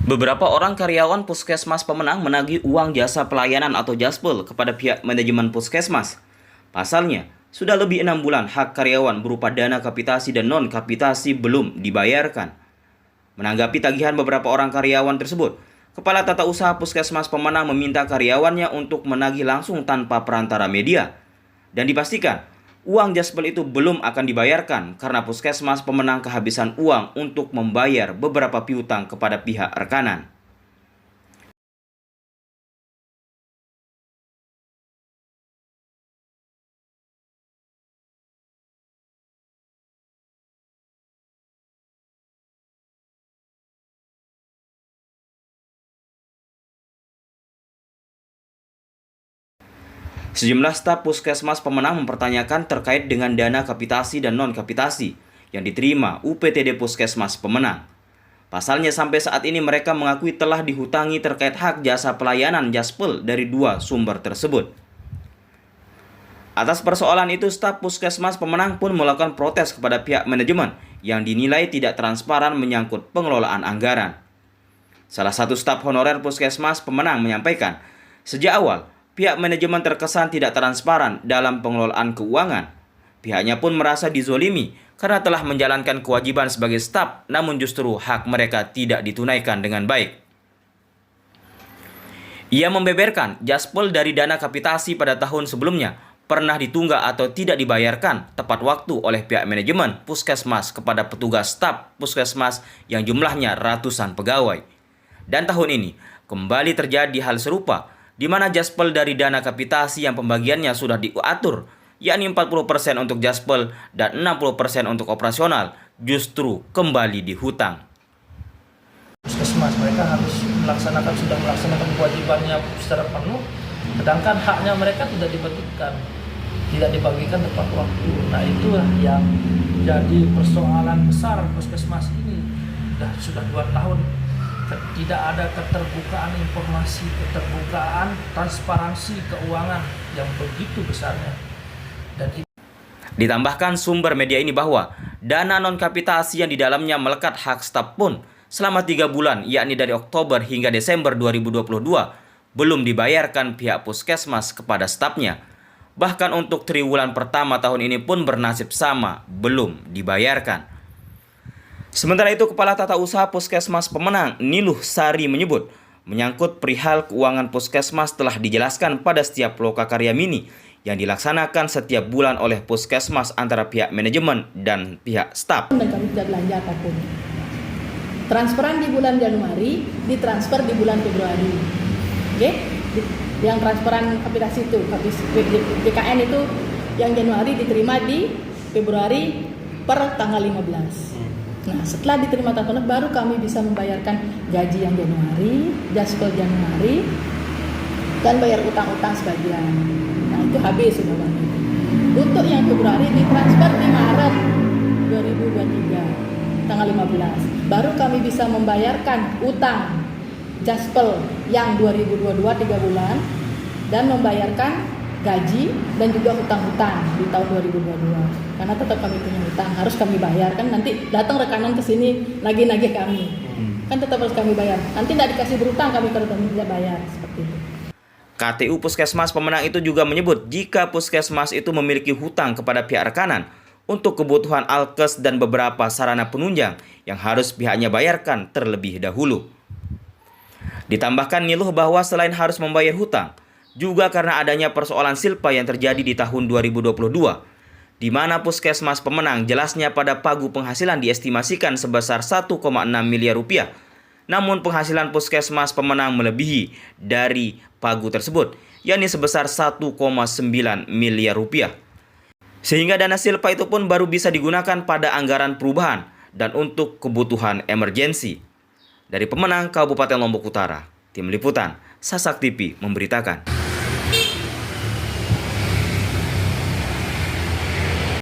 Beberapa orang karyawan Puskesmas Pemenang menagih uang jasa pelayanan atau jaspel kepada pihak manajemen Puskesmas. Pasalnya, sudah lebih 6 bulan hak karyawan berupa dana kapitasi dan non-kapitasi belum dibayarkan. Menanggapi tagihan beberapa orang karyawan tersebut, Kepala Tata Usaha Puskesmas Pemenang meminta karyawannya untuk menagih langsung tanpa perantara media. Dan dipastikan, uang jaspel itu belum akan dibayarkan karena Puskesmas Pemenang kehabisan uang untuk membayar beberapa piutang kepada pihak rekanan. Sejumlah staf Puskesmas Pemenang mempertanyakan terkait dengan dana kapitasi dan non-kapitasi yang diterima UPTD Puskesmas Pemenang. Pasalnya sampai saat ini mereka mengakui telah dihutangi terkait hak jasa pelayanan jaspel dari dua sumber tersebut. Atas persoalan itu, staf Puskesmas Pemenang pun melakukan protes kepada pihak manajemen yang dinilai tidak transparan menyangkut pengelolaan anggaran. Salah satu staf honorer Puskesmas Pemenang menyampaikan, sejak awal, pihak manajemen terkesan tidak transparan dalam pengelolaan keuangan. Pihaknya pun merasa dizolimi karena telah menjalankan kewajiban sebagai staf, namun justru hak mereka tidak ditunaikan dengan baik. Ia membeberkan jaspel dari dana kapitasi pada tahun sebelumnya pernah ditunggak atau tidak dibayarkan tepat waktu oleh pihak manajemen Puskesmas kepada petugas staf Puskesmas yang jumlahnya ratusan pegawai. Dan tahun ini kembali terjadi hal serupa, di mana jaspel dari dana kapitasi yang pembagiannya sudah diatur, yakni 40% untuk jaspel dan 60% untuk operasional, justru kembali dihutang. Puskesmas mereka harus sudah melaksanakan kewajibannya secara penuh, sedangkan haknya mereka tidak dibagikan tepat waktu. Nah, itulah yang jadi persoalan besar Puskesmas ini. Sudah 2 tahun tidak ada keterbukaan informasi, keterbukaan transparansi keuangan yang begitu besarnya. Ditambahkan sumber media ini bahwa dana non-kapitasi yang di dalamnya melekat hak staf pun selama 3 bulan, yakni dari Oktober hingga Desember 2022, belum dibayarkan pihak Puskesmas kepada stafnya. Bahkan untuk triwulan pertama tahun ini pun bernasib sama, belum dibayarkan. Sementara itu, Kepala Tata Usaha Puskesmas Pemenang, Niluh Sari menyebut, menyangkut perihal keuangan Puskesmas telah dijelaskan pada setiap lokakarya mini yang dilaksanakan setiap bulan oleh Puskesmas antara pihak manajemen dan pihak staf. Dan kami tidak belanja apapun. Transferan di bulan Januari, ditransfer di bulan Februari. Oke? Yang transferan kapitasi itu, BKN itu yang Januari diterima di Februari per tanggal 15. Nah, setelah diterima tanggal baru kami bisa membayarkan gaji yang Januari, jaspel Januari, dan bayar utang-utang sebagian. Nah, itu habis sudah Bang. Untuk yang Februari ditransfer di Maret 2023, tanggal 15. Baru kami bisa membayarkan utang jaspel yang 2022 3 bulan dan membayarkan gaji dan juga hutang-hutang di tahun 2022. Karena tetap kami punya hutang, harus kami bayar. Kan nanti datang rekanan ke sini lagi-lagi kami. Kan tetap harus kami bayar. Nanti tidak dikasih berutang kami kalau kami tidak bayar, seperti itu. KTU Puskesmas Pemenang itu juga menyebut jika Puskesmas itu memiliki hutang kepada pihak rekanan untuk kebutuhan alkes dan beberapa sarana penunjang yang harus pihaknya bayarkan terlebih dahulu. Ditambahkan Niluh bahwa selain harus membayar hutang, juga karena adanya persoalan silpa yang terjadi di tahun 2022, di mana Puskesmas Pemenang jelasnya pada pagu penghasilan diestimasikan sebesar 1,6 miliar rupiah. Namun penghasilan Puskesmas Pemenang melebihi dari pagu tersebut, yakni sebesar 1,9 miliar rupiah. Sehingga dana silpa itu pun baru bisa digunakan pada anggaran perubahan dan untuk kebutuhan emergensi. Dari Pemenang, Kabupaten Lombok Utara, Tim Liputan, Sasak TV memberitakan.